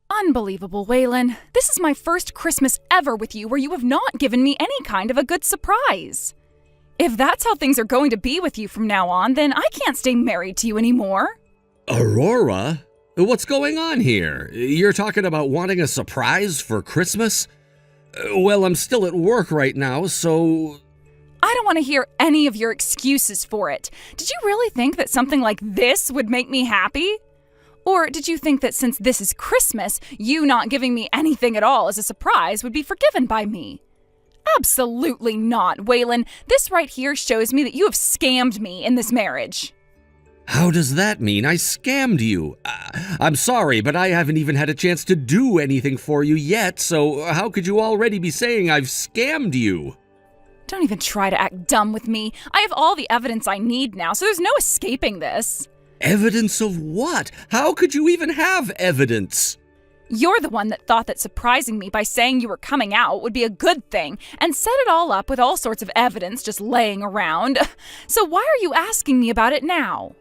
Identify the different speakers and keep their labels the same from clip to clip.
Speaker 1: Unbelievable, Waylon. This is my first Christmas ever with you where you have not given me any kind of a good surprise. If that's how things are going to be with you from now on, then I can't stay married to you anymore.
Speaker 2: Aurora? What's going on here? You're talking about wanting a surprise for Christmas? Well, I'm still at work right now, so...
Speaker 1: I don't want to hear any of your excuses for it. Did you really think that something like this would make me happy? Or did you think that since this is Christmas, you not giving me anything at all as a surprise would be forgiven by me? Absolutely not, Waylon. This right here shows me that you have scammed me in this marriage.
Speaker 2: How does that mean I scammed you? I'm sorry, but I haven't even had a chance to do anything for you yet, so how could you already be saying I've scammed you?
Speaker 1: Don't even try to act dumb with me. I have all the evidence I need now, so there's no escaping this.
Speaker 2: Evidence of what? How could you even have evidence?
Speaker 1: You're the one that thought that surprising me by saying you were coming out would be a good thing and set it all up with all sorts of evidence just laying around. So why are you asking me about it now?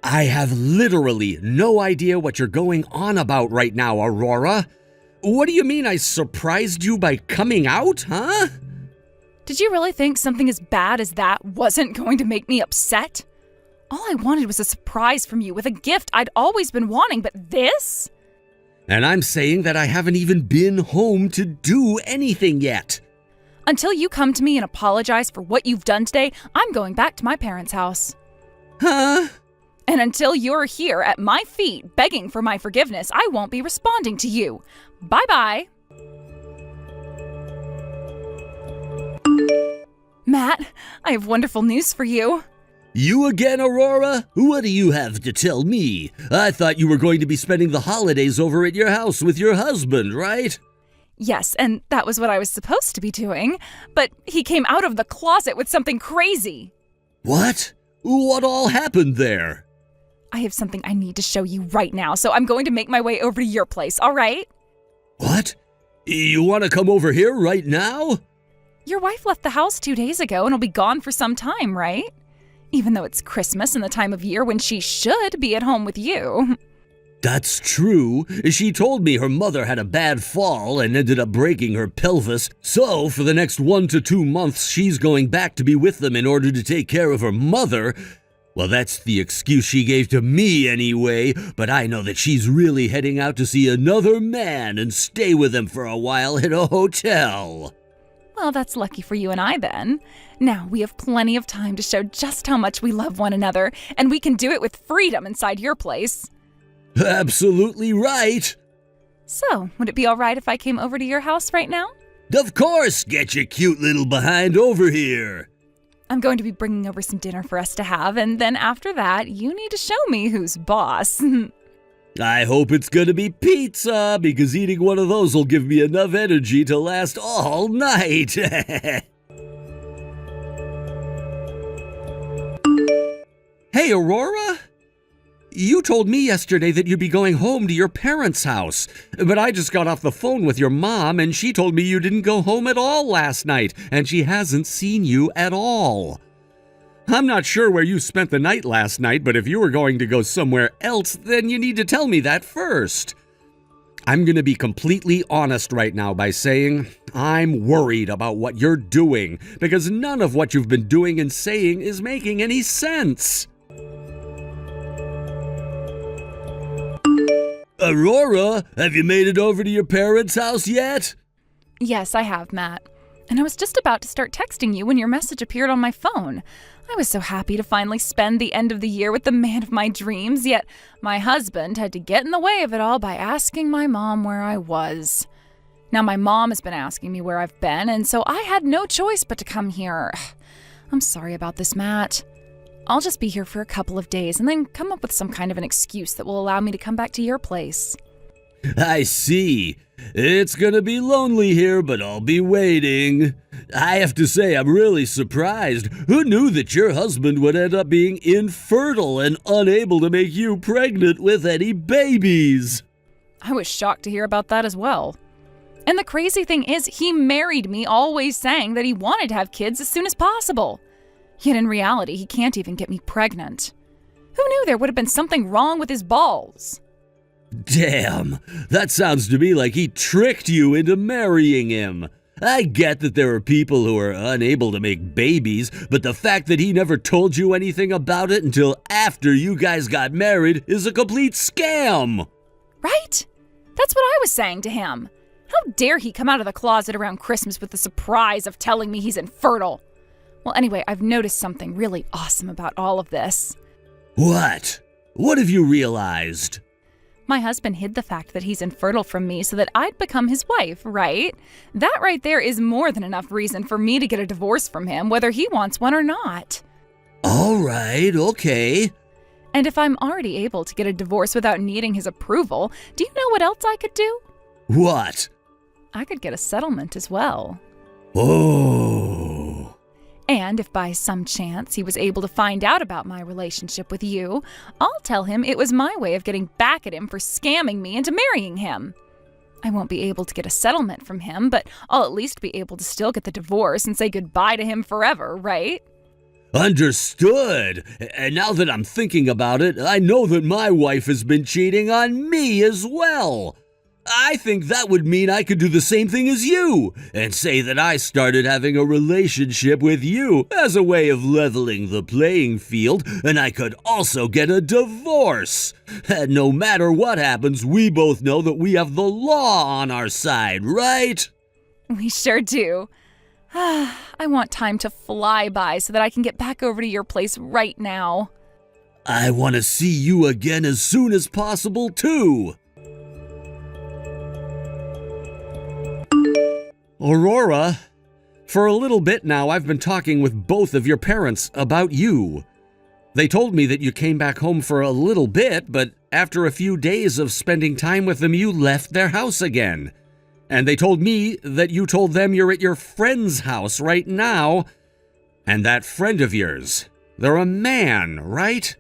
Speaker 2: I have literally no idea what you're going on about right now, Aurora. What do you mean I surprised you by coming out, huh?
Speaker 1: Did you really think something as bad as that wasn't going to make me upset? All I wanted was a surprise from you with a gift I'd always been wanting, but this?
Speaker 2: And I'm saying that I haven't even been home to do anything yet.
Speaker 1: Until you come to me and apologize for what you've done today, I'm going back to my parents' house.
Speaker 2: Huh?
Speaker 1: And until you're here at my feet begging for my forgiveness, I won't be responding to you. Bye-bye. Matt, I have wonderful news for you.
Speaker 2: You again, Aurora? What do you have to tell me? I thought you were going to be spending the holidays over at your house with your husband, right?
Speaker 1: Yes, and that was what I was supposed to be doing. But he came out of the closet with something crazy.
Speaker 2: What? What all happened there?
Speaker 1: I have something I need to show you right now, so I'm going to make my way over to your place, all right?
Speaker 2: What? You want to come over here right now?
Speaker 1: Your wife left the house 2 days ago and will be gone for some time, right? Even though it's Christmas and the time of year when she should be at home with you.
Speaker 2: That's true. She told me her mother had a bad fall and ended up breaking her pelvis. So, for the next 1 to 2 months, she's going back to be with them in order to take care of her mother. Well, that's the excuse she gave to me anyway, but I know that she's really heading out to see another man and stay with him for a while in a hotel.
Speaker 1: Well, that's lucky for you and I then. Now we have plenty of time to show just how much we love one another, and we can do it with freedom inside your place.
Speaker 2: Absolutely right.
Speaker 1: So, would it be all right if I came over to your house right now?
Speaker 2: Of course, get your cute little behind over here.
Speaker 1: I'm going to be bringing over some dinner for us to have, and then after that, you need to show me who's boss.
Speaker 2: I hope it's gonna be pizza, because eating one of those will give me enough energy to last all night. Hey, Aurora? You told me yesterday that you'd be going home to your parents' house, but I just got off the phone with your mom, and she told me you didn't go home at all last night, and she hasn't seen you at all. I'm not sure where you spent the night last night, but if you were going to go somewhere else, then you need to tell me that first. I'm going to be completely honest right now by saying I'm worried about what you're doing, because none of what you've been doing and saying is making any sense. Aurora, have you made it over to your parents' house yet?
Speaker 1: Yes, I have, Matt. And I was just about to start texting you when your message appeared on my phone. I was so happy to finally spend the end of the year with the man of my dreams, yet my husband had to get in the way of it all by asking my mom where I was. Now my mom has been asking me where I've been, and so I had no choice but to come here. I'm sorry about this, Matt. I'll just be here for a couple of days and then come up with some kind of an excuse that will allow me to come back to your place.
Speaker 2: I see. It's gonna be lonely here, but I'll be waiting. I have to say, I'm really surprised. Who knew that your husband would end up being infertile and unable to make you pregnant with any babies?
Speaker 1: I was shocked to hear about that as well. And the crazy thing is, he married me always saying that he wanted to have kids as soon as possible. Yet in reality, he can't even get me pregnant. Who knew there would have been something wrong with his balls?
Speaker 2: Damn, that sounds to me like he tricked you into marrying him. I get that there are people who are unable to make babies, but the fact that he never told you anything about it until after you guys got married is a complete scam.
Speaker 1: Right? That's what I was saying to him. How dare he come out of the closet around Christmas with the surprise of telling me he's infertile? Well, anyway, I've noticed something really awesome about all of this.
Speaker 2: What? What have you realized?
Speaker 1: My husband hid the fact that he's infertile from me so that I'd become his wife, right? That right there is more than enough reason for me to get a divorce from him, whether he wants one or not.
Speaker 2: All right, okay.
Speaker 1: And if I'm already able to get a divorce without needing his approval, do you know what else I could do?
Speaker 2: What?
Speaker 1: I could get a settlement as well.
Speaker 2: Oh.
Speaker 1: And if by some chance he was able to find out about my relationship with you, I'll tell him it was my way of getting back at him for scamming me into marrying him. I won't be able to get a settlement from him, but I'll at least be able to still get the divorce and say goodbye to him forever, right?
Speaker 2: Understood. And now that I'm thinking about it, I know that my wife has been cheating on me as well. I think that would mean I could do the same thing as you and say that I started having a relationship with you as a way of leveling the playing field, and I could also get a divorce. And no matter what happens, we both know that we have the law on our side, right?
Speaker 1: We sure do. I want time to fly by so that I can get back over to your place right now.
Speaker 2: I want to see you again as soon as possible, too. Aurora, for a little bit now I've been talking with both of your parents about you. They told me that you came back home for a little bit, but after a few days of spending time with them, you left their house again. And they told me that you told them you're at your friend's house right now. And that friend of yours, they're a man, right?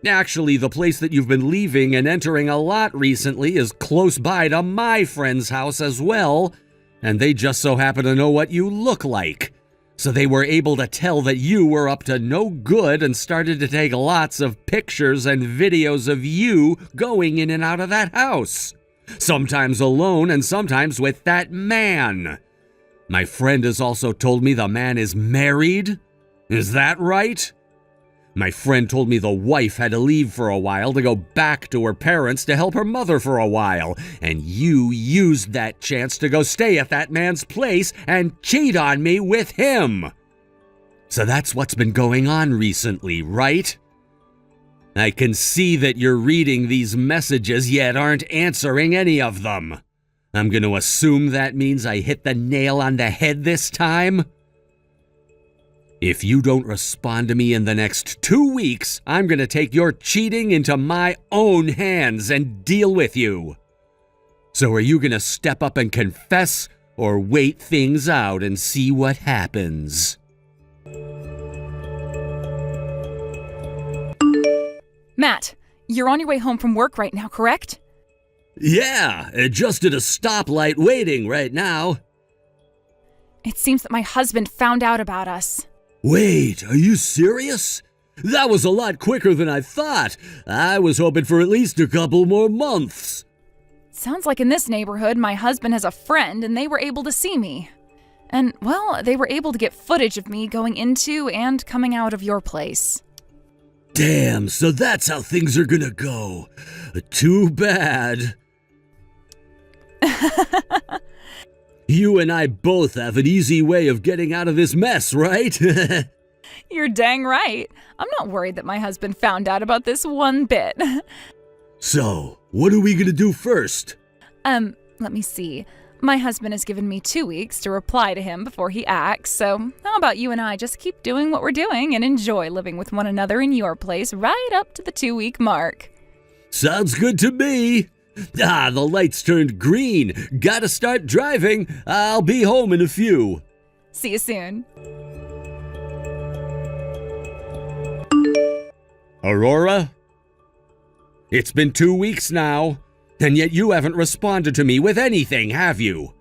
Speaker 2: Actually, the place that you've been leaving and entering a lot recently is close by to my friend's house as well. And they just so happen to know what you look like. So they were able to tell that you were up to no good and started to take lots of pictures and videos of you going in and out of that house. Sometimes alone and sometimes with that man. My friend has also told me the man is married. Is that right? My friend told me the wife had to leave for a while to go back to her parents to help her mother for a while, and you used that chance to go stay at that man's place and cheat on me with him. So that's what's been going on recently, right? I can see that you're reading these messages yet aren't answering any of them. I'm going to assume that means I hit the nail on the head this time. If you don't respond to me in the next 2 weeks, I'm going to take your cheating into my own hands and deal with you. So are you going to step up and confess or wait things out and see what happens?
Speaker 1: Matt, you're on your way home from work right now, correct?
Speaker 2: Yeah, just at a stoplight waiting right now.
Speaker 1: It seems that my husband found out about us.
Speaker 2: Wait, are you serious? That was a lot quicker than I thought. I was hoping for at least a couple more months.
Speaker 1: Sounds like in this neighborhood, my husband has a friend and they were able to see me. And, well, they were able to get footage of me going into and coming out of your place.
Speaker 2: Damn, so that's how things are gonna go. Too bad. You and I both have an easy way of getting out of this mess, right?
Speaker 1: You're dang right. I'm not worried that my husband found out about this one bit.
Speaker 2: So, what are we gonna do first?
Speaker 1: Let me see. My husband has given me 2 weeks to reply to him before he acts, so how about you and I just keep doing what we're doing and enjoy living with one another in your place right up to the 2-week mark?
Speaker 2: Sounds good to me. Ah, the lights turned green. Gotta start driving. I'll be home in a few.
Speaker 1: See you soon.
Speaker 2: Aurora? It's been 2 weeks now, and yet you haven't responded to me with anything, have you?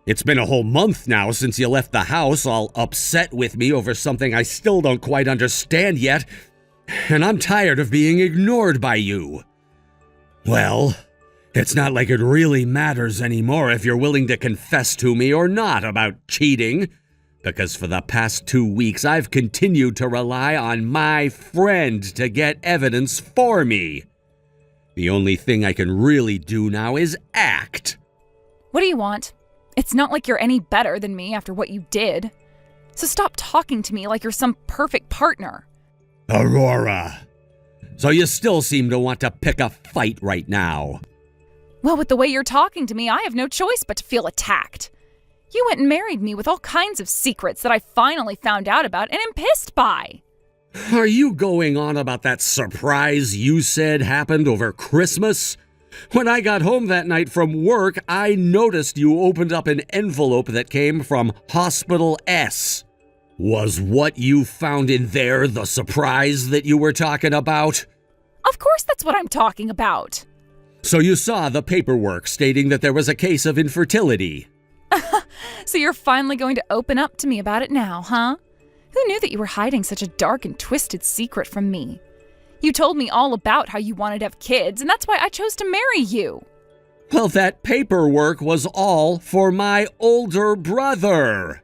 Speaker 2: It's been a whole month now since you left the house, all upset with me over something I still don't quite understand yet, and I'm tired of being ignored by you. Well, it's not like it really matters anymore if you're willing to confess to me or not about cheating, because for the past 2 weeks I've continued to rely on my friend to get evidence for me. The only thing I can really do now is act.
Speaker 1: What do you want? It's not like you're any better than me after what you did. So stop talking to me like you're some perfect partner.
Speaker 2: Aurora, so you still seem to want to pick a fight right now.
Speaker 1: Well, with the way you're talking to me, I have no choice but to feel attacked. You went and married me with all kinds of secrets that I finally found out about and am pissed by.
Speaker 2: Are you going on about that surprise you said happened over Christmas? When I got home that night from work, I noticed you opened up an envelope that came from Hospital S. Was what you found in there the surprise that you were talking about?
Speaker 1: Of course that's what I'm talking about.
Speaker 2: So you saw the paperwork stating that there was a case of infertility.
Speaker 1: So you're finally going to open up to me about it now, huh? Who knew that you were hiding such a dark and twisted secret from me? You told me all about how you wanted to have kids, and that's why I chose to marry you.
Speaker 2: Well, that paperwork was all for my older brother.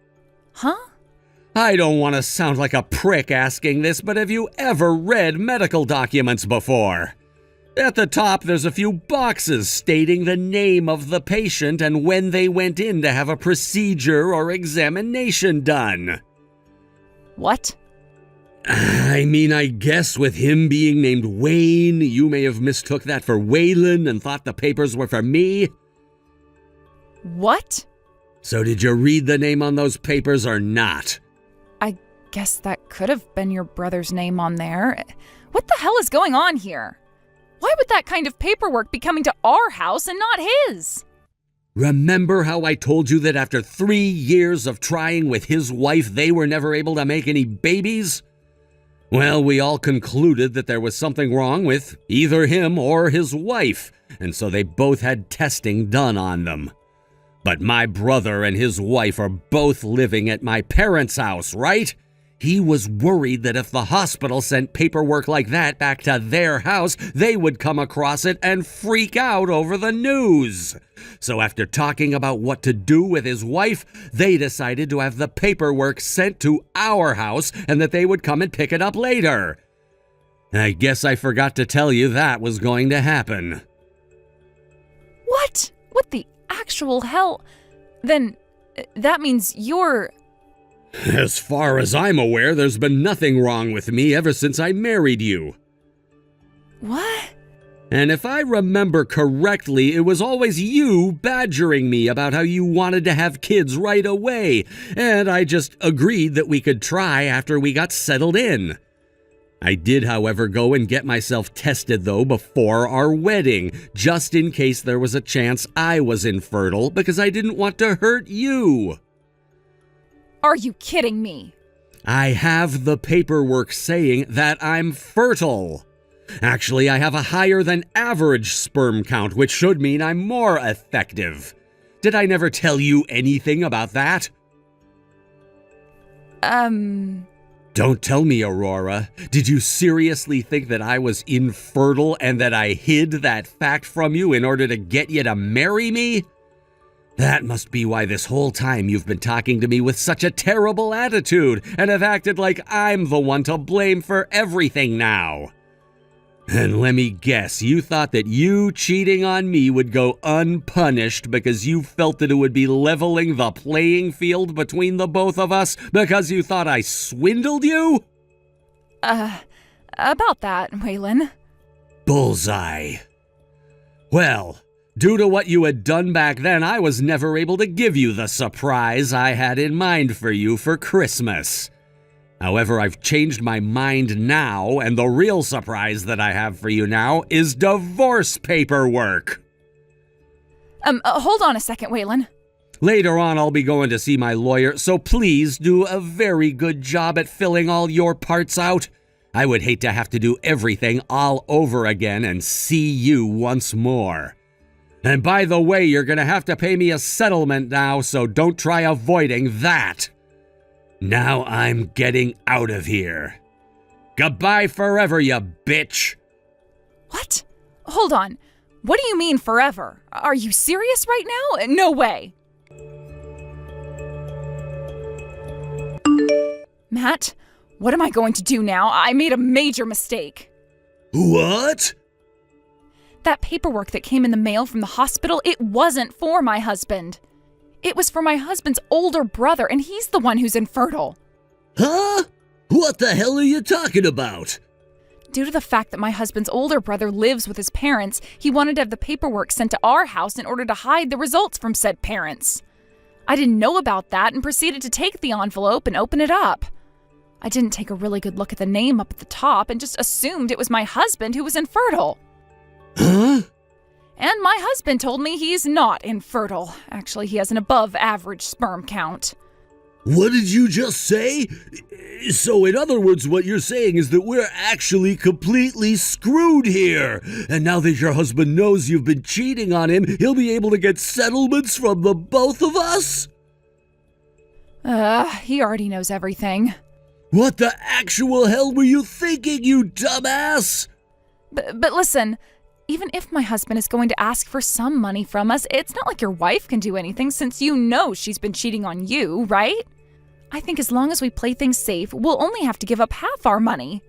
Speaker 1: Huh?
Speaker 2: I don't want to sound like a prick asking this, but have you ever read medical documents before? At the top, there's a few boxes stating the name of the patient and when they went in to have a procedure or examination done.
Speaker 1: What?
Speaker 2: I mean, I guess with him being named Wayne, you may have mistook that for Waylon and thought the papers were for me.
Speaker 1: What?
Speaker 2: So did you read the name on those papers or not?
Speaker 1: I guess that could have been your brother's name on there. What the hell is going on here? Why would that kind of paperwork be coming to our house and not his?
Speaker 2: Remember how I told you that after 3 years of trying with his wife, they were never able to make any babies? Well, we all concluded that there was something wrong with either him or his wife, and so they both had testing done on them. But my brother and his wife are both living at my parents' house, right? He was worried that if the hospital sent paperwork like that back to their house, they would come across it and freak out over the news. So after talking about what to do with his wife, they decided to have the paperwork sent to our house and that they would come and pick it up later. I guess I forgot to tell you that was going to happen.
Speaker 1: What? What the actual hell? Then that means you're...
Speaker 2: As far as I'm aware, there's been nothing wrong with me ever since I married you.
Speaker 1: What?
Speaker 2: And if I remember correctly, it was always you badgering me about how you wanted to have kids right away, and I just agreed that we could try after we got settled in. I did, however, go and get myself tested, though, before our wedding, just in case there was a chance I was infertile, because I didn't want to hurt you.
Speaker 1: Are you kidding me?
Speaker 2: I have the paperwork saying that I'm fertile. Actually, I have a higher than average sperm count, which should mean I'm more effective. Did I never tell you anything about that? Don't tell me, Aurora. Did you seriously think that I was infertile and that I hid that fact from you in order to get you to marry me? That must be why this whole time you've been talking to me with such a terrible attitude and have acted like I'm the one to blame for everything now. And let me guess, you thought that you cheating on me would go unpunished because you felt that it would be leveling the playing field between the both of us because you thought I swindled you?
Speaker 1: About that, Waylon.
Speaker 2: Bullseye. Well, due to what you had done back then, I was never able to give you the surprise I had in mind for you for Christmas. However, I've changed my mind now, and the real surprise that I have for you now is divorce paperwork.
Speaker 1: Hold on a second, Waylon.
Speaker 2: Later on, I'll be going to see my lawyer, so please do a very good job at filling all your parts out. I would hate to have to do everything all over again and see you once more. And by the way, you're going to have to pay me a settlement now, so don't try avoiding that. Now I'm getting out of here. Goodbye forever, you bitch.
Speaker 1: What? Hold on. What do you mean forever? Are you serious right now? No way. Matt, what am I going to do now? I made a major mistake.
Speaker 2: What?
Speaker 1: That paperwork that came in the mail from the hospital, it wasn't for my husband. It was for my husband's older brother, and he's the one who's infertile.
Speaker 2: Huh? What the hell are you talking about?
Speaker 1: Due to the fact that my husband's older brother lives with his parents, he wanted to have the paperwork sent to our house in order to hide the results from said parents. I didn't know about that and proceeded to take the envelope and open it up. I didn't take a really good look at the name up at the top and just assumed it was my husband who was infertile.
Speaker 2: Huh?
Speaker 1: And my husband told me he's not infertile. Actually, he has an above-average sperm count.
Speaker 2: What did you just say? So in other words, what you're saying is that we're actually completely screwed here. And now that your husband knows you've been cheating on him, he'll be able to get settlements from the both of us?
Speaker 1: He already knows everything.
Speaker 2: What the actual hell were you thinking, you dumbass?
Speaker 1: But listen, even if my husband is going to ask for some money from us, it's not like your wife can do anything since you know she's been cheating on you, right? I think as long as we play things safe, we'll only have to give up half our money.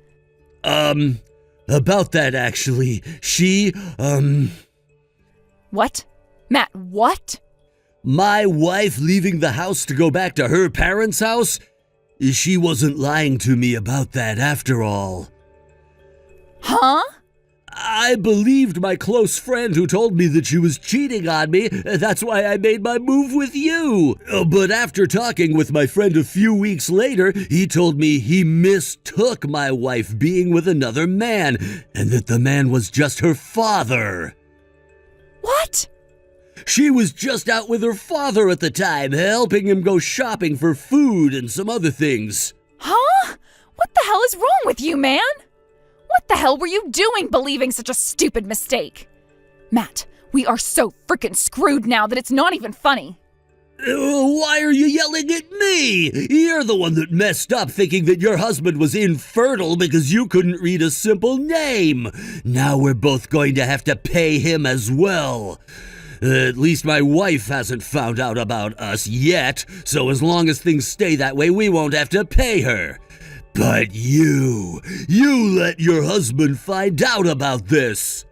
Speaker 2: About that actually,
Speaker 1: What? Matt, what?
Speaker 2: My wife leaving the house to go back to her parents' house? She wasn't lying to me about that after all.
Speaker 1: Huh?
Speaker 2: I believed my close friend who told me that she was cheating on me. That's why I made my move with you. But after talking with my friend a few weeks later, he told me he mistook my wife being with another man, and that the man was just her father.
Speaker 1: What?
Speaker 2: She was just out with her father at the time, helping him go shopping for food and some other things.
Speaker 1: Huh? What the hell is wrong with you, man? What the hell were you doing believing such a stupid mistake? Matt, we are so frickin' screwed now that it's not even funny.
Speaker 2: Why are you yelling at me? You're the one that messed up thinking that your husband was infertile because you couldn't read a simple name. Now we're both going to have to pay him as well. At least my wife hasn't found out about us yet, so as long as things stay that way, we won't have to pay her. But you let your husband find out about this.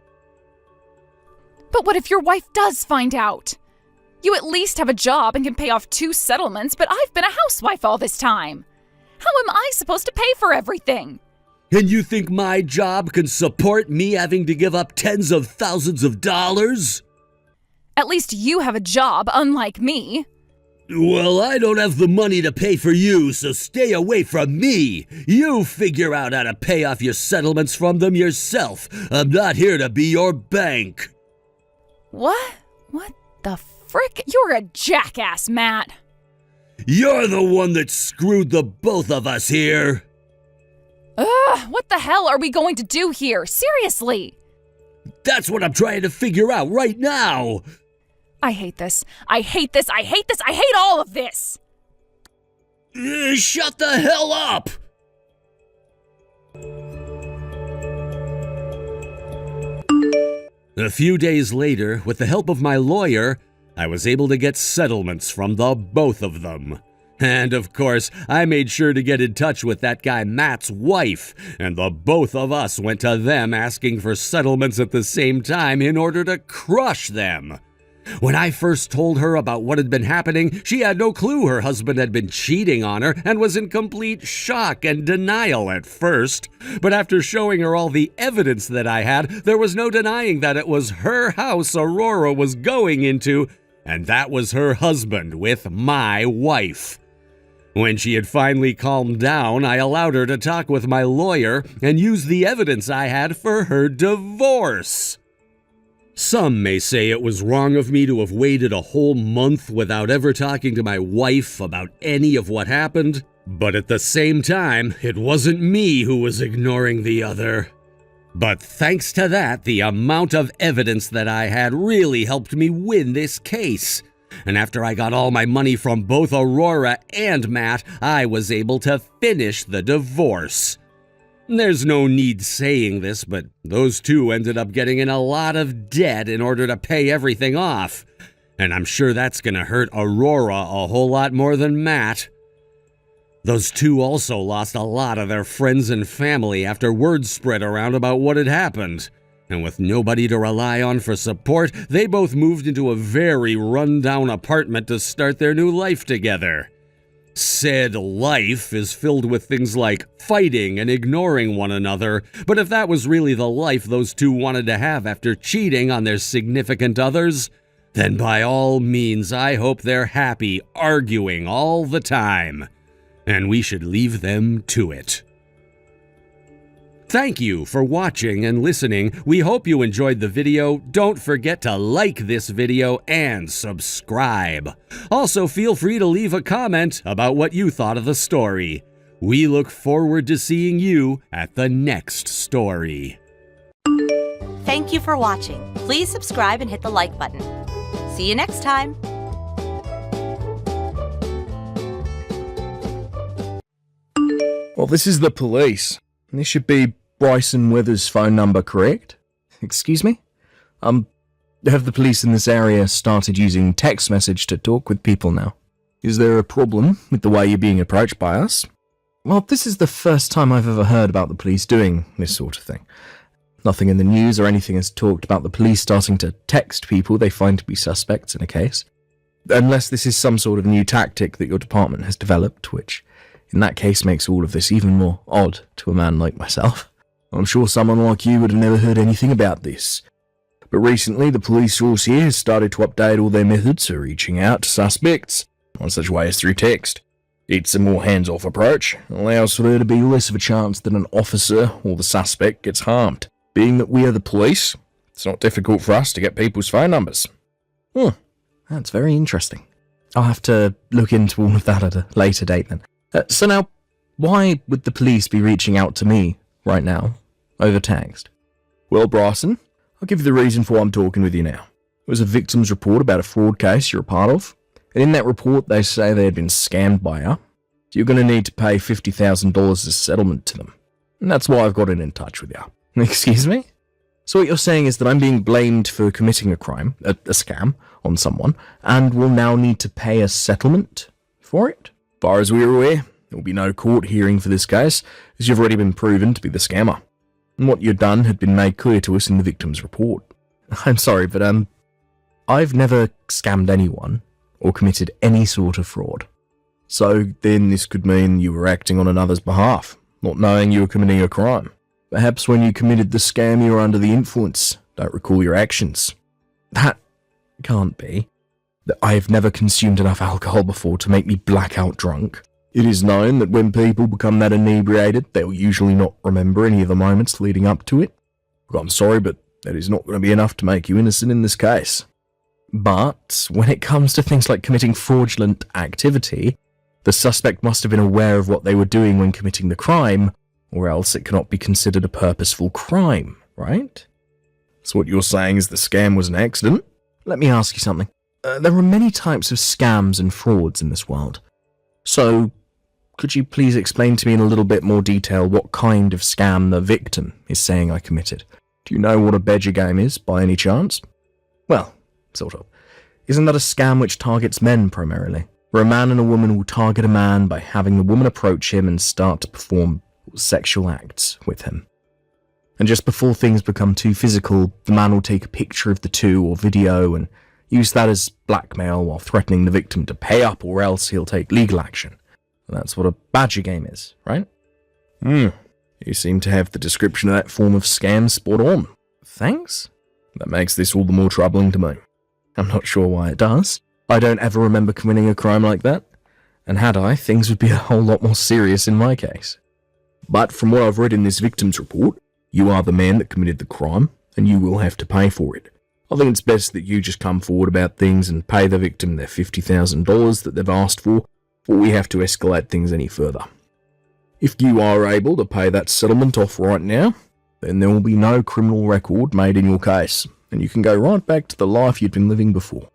Speaker 1: But what if your wife does find out? You at least have a job and can pay off 2 settlements, but I've been a housewife all this time. How am I supposed to pay for everything?
Speaker 2: And you think my job can support me having to give up tens of thousands of dollars?
Speaker 1: At least you have a job, unlike me.
Speaker 2: Well, I don't have the money to pay for you, so stay away from me. You figure out how to pay off your settlements from them yourself. I'm not here to be your bank.
Speaker 1: What? What the frick? You're a jackass, Matt.
Speaker 2: You're the one that screwed the both of us here.
Speaker 1: What the hell are we going to do here? Seriously.
Speaker 2: That's what I'm trying to figure out right now.
Speaker 1: I hate this. I hate this. I hate this. I hate all of this.
Speaker 2: Shut the hell up! A few days later, with the help of my lawyer, I was able to get settlements from the both of them. And of course, I made sure to get in touch with that guy Matt's wife, and the both of us went to them asking for settlements at the same time in order to crush them. When I first told her about what had been happening, she had no clue her husband had been cheating on her and was in complete shock and denial at first. But after showing her all the evidence that I had, there was no denying that it was her house Aurora was going into, and that was her husband with my wife. When she had finally calmed down, I allowed her to talk with my lawyer and use the evidence I had for her divorce. Some may say it was wrong of me to have waited a whole month without ever talking to my wife about any of what happened, but at the same time, it wasn't me who was ignoring the other. But thanks to that, the amount of evidence that I had really helped me win this case. And after I got all my money from both Aurora and Matt, I was able to finish the divorce. There's no need saying this, but those two ended up getting in a lot of debt in order to pay everything off. And I'm sure that's gonna hurt Aurora a whole lot more than Matt. Those two also lost a lot of their friends and family after word spread around about what had happened. And with nobody to rely on for support, they both moved into a very run-down apartment to start their new life together. Said life is filled with things like fighting and ignoring one another, but if that was really the life those two wanted to have after cheating on their significant others, then by all means I hope they're happy arguing all the time. And we should leave them to it. Thank you for watching and listening. We hope you enjoyed the video. Don't forget to like this video and subscribe. Also, feel free to leave a comment about what you thought of the story. We look forward to seeing you at the next story.
Speaker 3: Thank you for watching. Please subscribe and hit the like button. See you next time.
Speaker 4: Well, this is the police. This should be Bryson Withers' phone number, correct? Excuse me? Have the police in this area started using text message to talk with people now? Is there a problem with the way you're being approached by us? Well, this is the first time I've ever heard about the police doing this sort of thing. Nothing in the news or anything has talked about the police starting to text people they find to be suspects in a case. Unless this is some sort of new tactic that your department has developed, which in that case makes all of this even more odd to a man like myself. I'm sure someone like you would have never heard anything about this. But recently, the police force here has started to update all their methods for reaching out to suspects, one such way as through text. It's a more hands-off approach, allows for there to be less of a chance that an officer or the suspect gets harmed. Being that we are the police, it's not difficult for us to get people's phone numbers. That's very interesting. I'll have to look into all of that at a later date then. So now, why would the police be reaching out to me right now, over text? Well, Bryson, I'll give you the reason for why I'm talking with you now. It was a victim's report about a fraud case you're a part of, and in that report they say they had been scammed by you. So you're going to need to pay $50,000 as settlement to them. And that's why I've gotten in touch with you. Excuse me? So what you're saying is that I'm being blamed for committing a crime, a scam, on someone, and will now need to pay a settlement for it? As far as we're aware, there will be no court hearing for this case, as you've already been proven to be the scammer. And what you've done had been made clear to us in the victim's report. I'm sorry, but I've never scammed anyone, or committed any sort of fraud. So then this could mean you were acting on another's behalf, not knowing you were committing a crime. Perhaps when you committed the scam you were under the influence, don't recall your actions. That can't be. I've never consumed enough alcohol before to make me blackout drunk. It is known that when people become that inebriated, they'll usually not remember any of the moments leading up to it. Look, I'm sorry, but that is not going to be enough to make you innocent in this case. But when it comes to things like committing fraudulent activity, the suspect must have been aware of what they were doing when committing the crime, or else it cannot be considered a purposeful crime, right? So what you're saying is the scam was an accident? Let me ask you something. There are many types of scams and frauds in this world. So, could you please explain to me in a little bit more detail what kind of scam the victim is saying I committed? Do you know what a badger game is, by any chance? Well, sort of. Isn't that a scam which targets men primarily? Where a man and a woman will target a man by having the woman approach him and start to perform sexual acts with him. And just before things become too physical, the man will take a picture of the two or video and use that as blackmail while threatening the victim to pay up or else he'll take legal action. And that's what a badger game is, right? You seem to have the description of that form of scam spot on. Thanks? That makes this all the more troubling to me. I'm not sure why it does. I don't ever remember committing a crime like that. And had I, things would be a whole lot more serious in my case. But from what I've read in this victim's report, you are the man that committed the crime, and you will have to pay for it. I think it's best that you just come forward about things and pay the victim their $50,000 that they've asked for, before we have to escalate things any further. If you are able to pay that settlement off right now, then there will be no criminal record made in your case, and you can go right back to the life you'd been living before.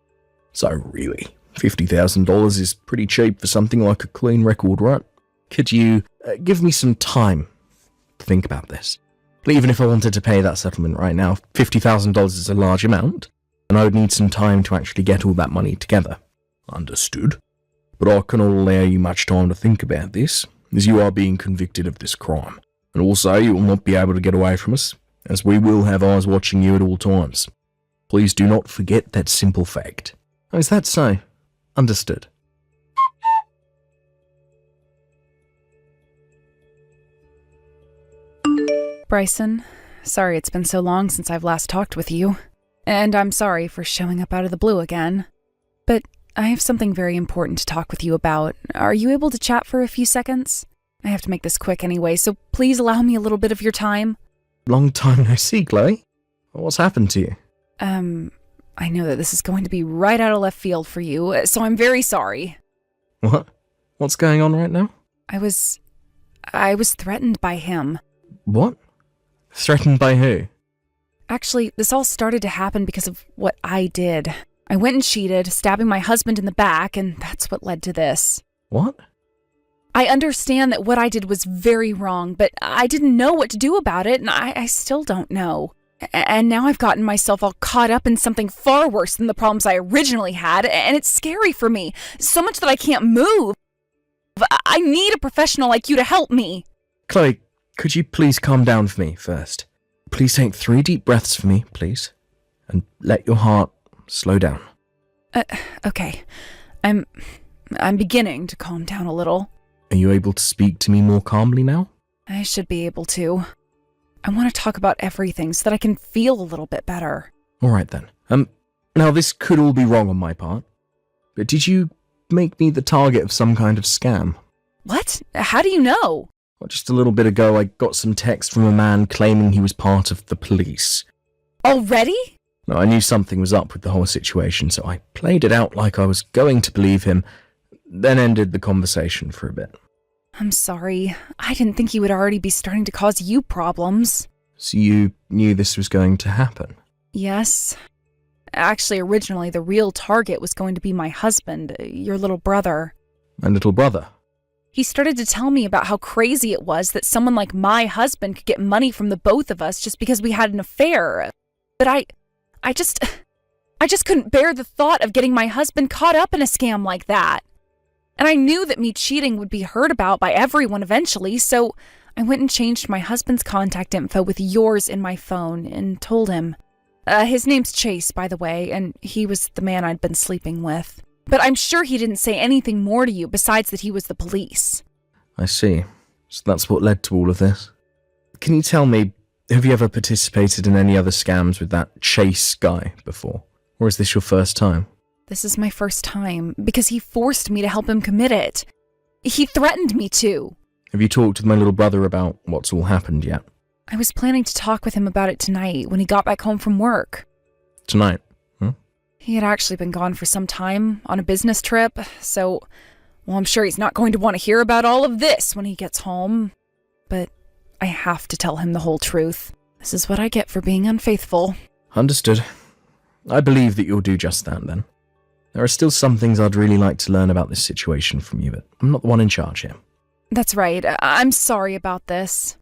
Speaker 4: So really, $50,000 is pretty cheap for something like a clean record, right? Could you give me some time to think about this. But even if I wanted to pay that settlement right now, $50,000 is a large amount, and I would need some time to actually get all that money together. Understood. But I cannot allow you much time to think about this, as you are being convicted of this crime. And also, you will not be able to get away from us, as we will have eyes watching you at all times. Please do not forget that simple fact. Oh, is that so? Understood.
Speaker 1: Bryson, sorry it's been so long since I've last talked with you. And I'm sorry for showing up out of the blue again. But I have something very important to talk with you about. Are you able to chat for a few seconds? I have to make this quick anyway, so please allow me a little bit of your time.
Speaker 4: Long time no see, Chloe. What's happened to you?
Speaker 1: I know that this is going to be right out of left field for you, so I'm very sorry.
Speaker 4: What? What's going on right now?
Speaker 1: I was threatened by him.
Speaker 4: What? Threatened by who?
Speaker 1: Actually, this all started to happen because of what I did. I went and cheated, stabbing my husband in the back, and that's what led to this.
Speaker 4: What?
Speaker 1: I understand that what I did was very wrong, but I didn't know what to do about it, and I still don't know. And now I've gotten myself all caught up in something far worse than the problems I originally had, and it's scary for me, so much that I can't move. I need a professional like you to help me.
Speaker 4: Chloe, could you please calm down for me first? Please take 3 deep breaths for me, please. And let your heart slow down.
Speaker 1: Okay. I'm beginning to calm down a little.
Speaker 4: Are you able to speak to me more calmly now?
Speaker 1: I should be able to. I want to talk about everything so that I can feel a little bit better.
Speaker 4: Alright then. Now this could all be wrong on my part, but did you make me the target of some kind of scam?
Speaker 1: What? How do you know?
Speaker 4: Well, just a little bit ago I got some text from a man claiming he was part of the police.
Speaker 1: Already?
Speaker 4: No, I knew something was up with the whole situation, so I played it out like I was going to believe him, then ended the conversation for a bit.
Speaker 1: I'm sorry. I didn't think he would already be starting to cause you problems.
Speaker 4: So you knew this was going to happen?
Speaker 1: Yes. Actually, originally the real target was going to be my husband, your little brother.
Speaker 4: My little brother?
Speaker 1: He started to tell me about how crazy it was that someone like my husband could get money from the both of us just because we had an affair. But I just couldn't bear the thought of getting my husband caught up in a scam like that. And I knew that me cheating would be heard about by everyone eventually, so I went and changed my husband's contact info with yours in my phone and told him. His name's Chase, by the way, and he was the man I'd been sleeping with. But I'm sure he didn't say anything more to you besides that he was the police.
Speaker 4: I see. So that's what led to all of this. Can you tell me, have you ever participated in any other scams with that Chase guy before? Or is this your first time?
Speaker 1: This is my first time, because he forced me to help him commit it. He threatened me to.
Speaker 4: Have you talked with my little brother about what's all happened yet?
Speaker 1: I was planning to talk with him about it tonight when he got back home from work.
Speaker 4: Tonight?
Speaker 1: He had actually been gone for some time on a business trip, so, well, I'm sure he's not going to want to hear about all of this when he gets home. But I have to tell him the whole truth. This is what I get for being unfaithful.
Speaker 4: Understood. I believe that you'll do just that, then. There are still some things I'd really like to learn about this situation from you, but I'm not the one in charge here.
Speaker 1: That's right. I'm sorry about this.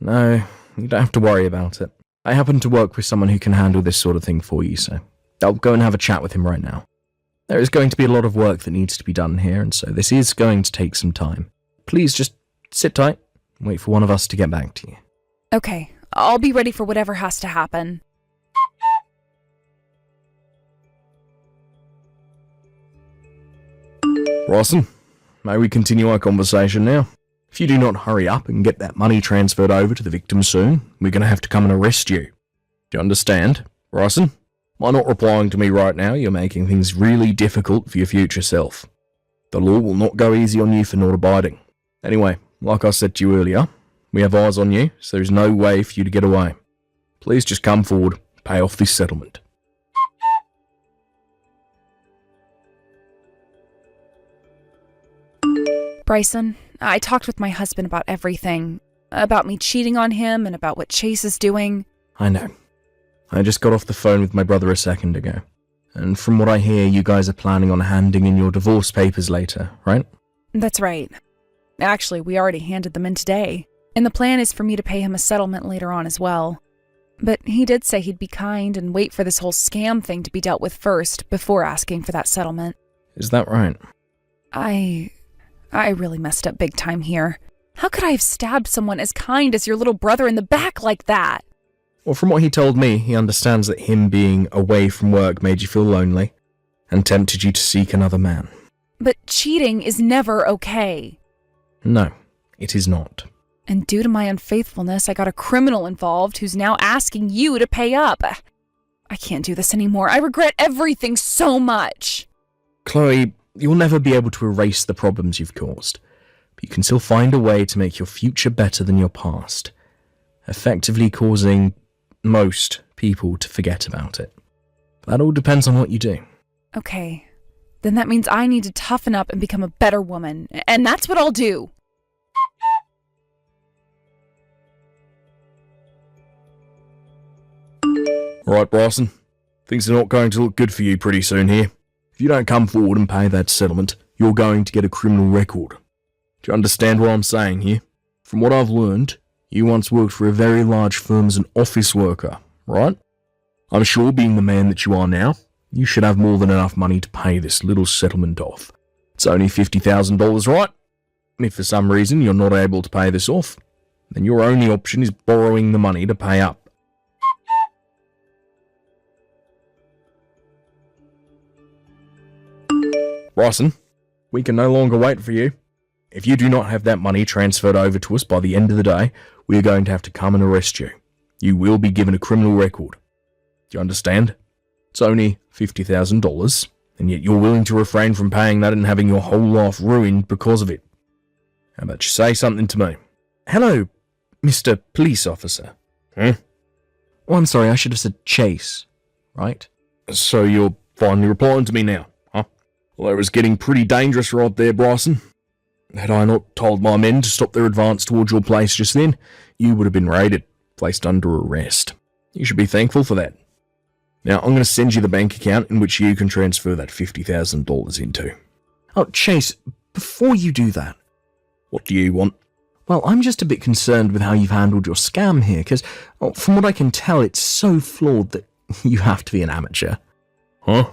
Speaker 4: No, you don't have to worry about it. I happen to work with someone who can handle this sort of thing for you, so I'll go and have a chat with him right now. There is going to be a lot of work that needs to be done here, and so this is going to take some time. Please just sit tight and wait for one of us to get back to you.
Speaker 1: Okay, I'll be ready for whatever has to happen.
Speaker 4: Bryson, may we continue our conversation now? If you do not hurry up and get that money transferred over to the victim soon, we're going to have to come and arrest you. Do you understand, Bryson? By not replying to me right now, you're making things really difficult for your future self. The law will not go easy on you for not abiding. Anyway, like I said to you earlier, we have eyes on you, so there's no way for you to get away. Please just come forward, pay off this settlement.
Speaker 1: Bryson, I talked with my husband about everything. About me cheating on him and about what Chase is doing.
Speaker 4: I know. I just got off the phone with my brother a second ago. And from what I hear, you guys are planning on handing in your divorce papers later, right?
Speaker 1: That's right. Actually, we already handed them in today. And the plan is for me to pay him a settlement later on as well. But he did say he'd be kind and wait for this whole scam thing to be dealt with first before asking for that settlement.
Speaker 4: Is that right?
Speaker 1: I really messed up big time here. How could I have stabbed someone as kind as your little brother in the back like that?
Speaker 4: Well, from what he told me, he understands that him being away from work made you feel lonely and tempted you to seek another man.
Speaker 1: But cheating is never okay.
Speaker 4: No, it is not.
Speaker 1: And due to my unfaithfulness, I got a criminal involved who's now asking you to pay up. I can't do this anymore. I regret everything so much.
Speaker 4: Chloe, you'll never be able to erase the problems you've caused, but you can still find a way to make your future better than your past, effectively causing most people to forget about it. That all depends on what you do.
Speaker 1: Okay, then that means I need to toughen up and become a better woman, and that's what I'll do.
Speaker 4: Right, Bryson. Things are not going to look good for you pretty soon here. If you don't come forward and pay that settlement, you're going to get a criminal record. Do you understand what I'm saying here? From what I've learned, you once worked for a very large firm as an office worker, right? I'm sure, being the man that you are now, you should have more than enough money to pay this little settlement off. It's only $50,000, right? And if for some reason you're not able to pay this off, then your only option is borrowing the money to pay up. Bryson, we can no longer wait for you. If you do not have that money transferred over to us by the end of the day, we are going to have to come and arrest you. You will be given a criminal record. Do you understand? It's only $50,000, and yet you're willing to refrain from paying that and having your whole life ruined because of it. How about you say something to me? Hello, Mr. Police Officer. Oh, I'm sorry, I should have said Chase, right? So you're finally replying to me now, huh? Well, it was getting pretty dangerous right there, Bryson. Had I not told my men to stop their advance towards your place just then, you would have been raided, placed under arrest. You should be thankful for that. Now, I'm going to send you the bank account in which you can transfer that $50,000 into. Oh, Chase, before you do that... What do you want? Well, I'm just a bit concerned with how you've handled your scam here, because from what I can tell, it's so flawed that you have to be an amateur. Huh?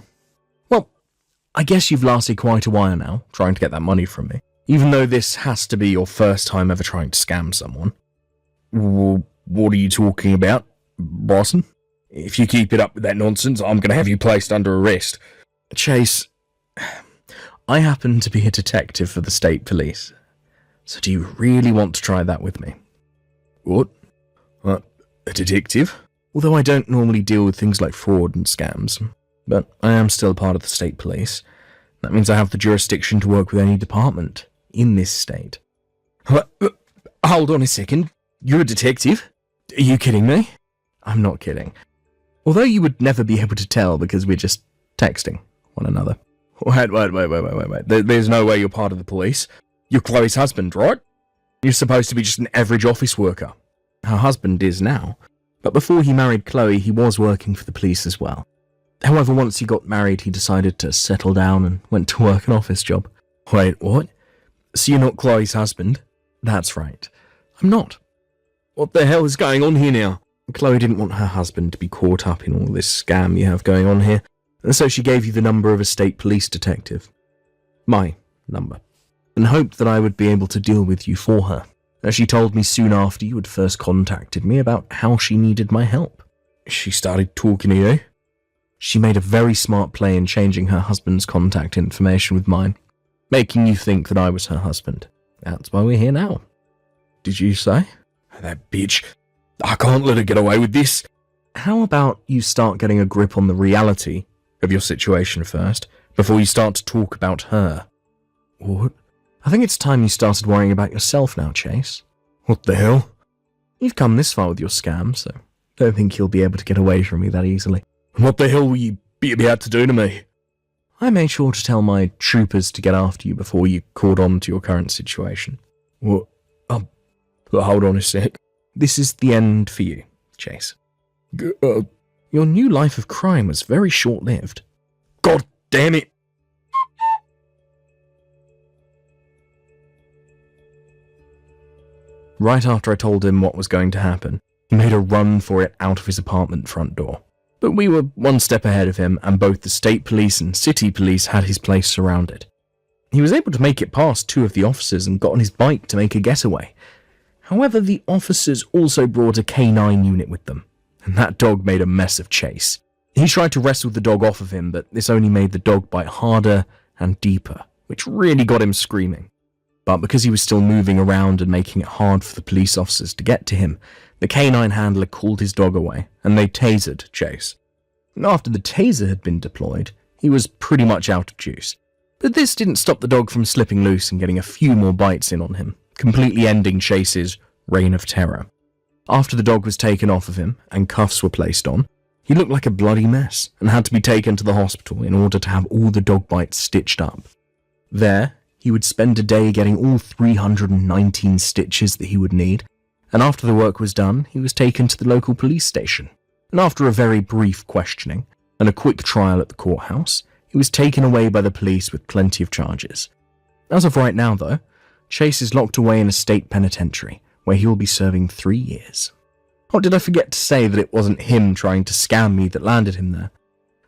Speaker 4: Well, I guess you've lasted quite a while now, trying to get that money from me, even though this has to be your first time ever trying to scam someone. Well, what are you talking about, Bryson? If you keep it up with that nonsense, I'm going to have you placed under arrest. Chase, I happen to be a detective for the state police. So do you really want to try that with me? What? A detective? Although I don't normally deal with things like fraud and scams, but I am still part of the state police. That means I have the jurisdiction to work with any department in this state. Hold on a second. You're a detective? Are you kidding me? I'm not kidding. Although you would never be able to tell because we're just texting one another. Wait. There's no way you're part of the police. You're Chloe's husband, right? You're supposed to be just an average office worker. Her husband is now, but before he married Chloe, he was working for the police as well. However, once he got married, he decided to settle down and went to work an office job. Wait, what? So you're not Chloe's husband? That's right. I'm not. What the hell is going on here now? Chloe didn't want her husband to be caught up in all this scam you have going on here, and so she gave you the number of a state police detective. My number. And hoped that I would be able to deal with you for her, as she told me soon after you had first contacted me about how she needed my help. She started talking to you. She made a very smart play in changing her husband's contact information with mine, making you think that I was her husband. That's why we're here now. Did you say? That bitch. I can't let her get away with this. How about you start getting a grip on the reality of your situation first, before you start to talk about her? What? I think it's time you started worrying about yourself now, Chase. What the hell? You've come this far with your scam, so don't think you'll be able to get away from me that easily. What the hell will you be about to do to me? I made sure to tell my troopers to get after you before you caught on to your current situation. What? Hold on a sec. This is the end for you, Chase. Your new life of crime was very short-lived. God damn it! Right after I told him what was going to happen, he made a run for it out of his apartment front door. But we were one step ahead of him, and both the state police and city police had his place surrounded. He was able to make it past 2 of the officers and got on his bike to make a getaway. However, the officers also brought a canine unit with them, and that dog made a mess of Chase. He tried to wrestle the dog off of him, but this only made the dog bite harder and deeper, which really got him screaming. But because he was still moving around and making it hard for the police officers to get to him, the canine handler called his dog away, and they tasered Chase. And after the taser had been deployed, he was pretty much out of juice. But this didn't stop the dog from slipping loose and getting a few more bites in on him, completely ending Chase's reign of terror. After the dog was taken off of him and cuffs were placed on, he looked like a bloody mess and had to be taken to the hospital in order to have all the dog bites stitched up. There, he would spend a day getting all 319 stitches that he would need, and after the work was done, he was taken to the local police station. And after a very brief questioning and a quick trial at the courthouse, he was taken away by the police with plenty of charges. As of right now, though, Chase is locked away in a state penitentiary, where he will be serving 3 years. Oh, did I forget to say that it wasn't him trying to scam me that landed him there?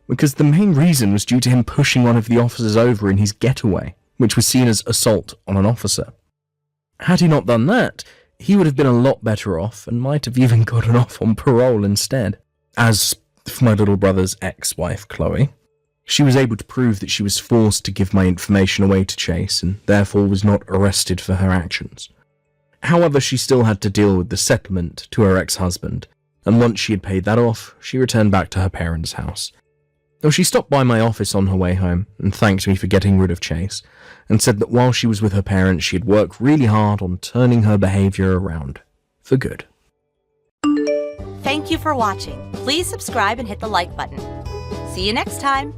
Speaker 4: Because the main reason was due to him pushing one of the officers over in his getaway, which was seen as assault on an officer. Had he not done that, he would have been a lot better off and might have even gotten off on parole instead. As for my little brother's ex-wife, Chloe, she was able to prove that she was forced to give my information away to Chase and therefore was not arrested for her actions. However, she still had to deal with the settlement to her ex-husband, and once she had paid that off, she returned back to her parents' house. Though she stopped by my office on her way home and thanked me for getting rid of Chase, and said that while she was with her parents, she had worked really hard on turning her behavior around for good.
Speaker 3: Thank you for watching. Please subscribe and hit the like button. See you next time.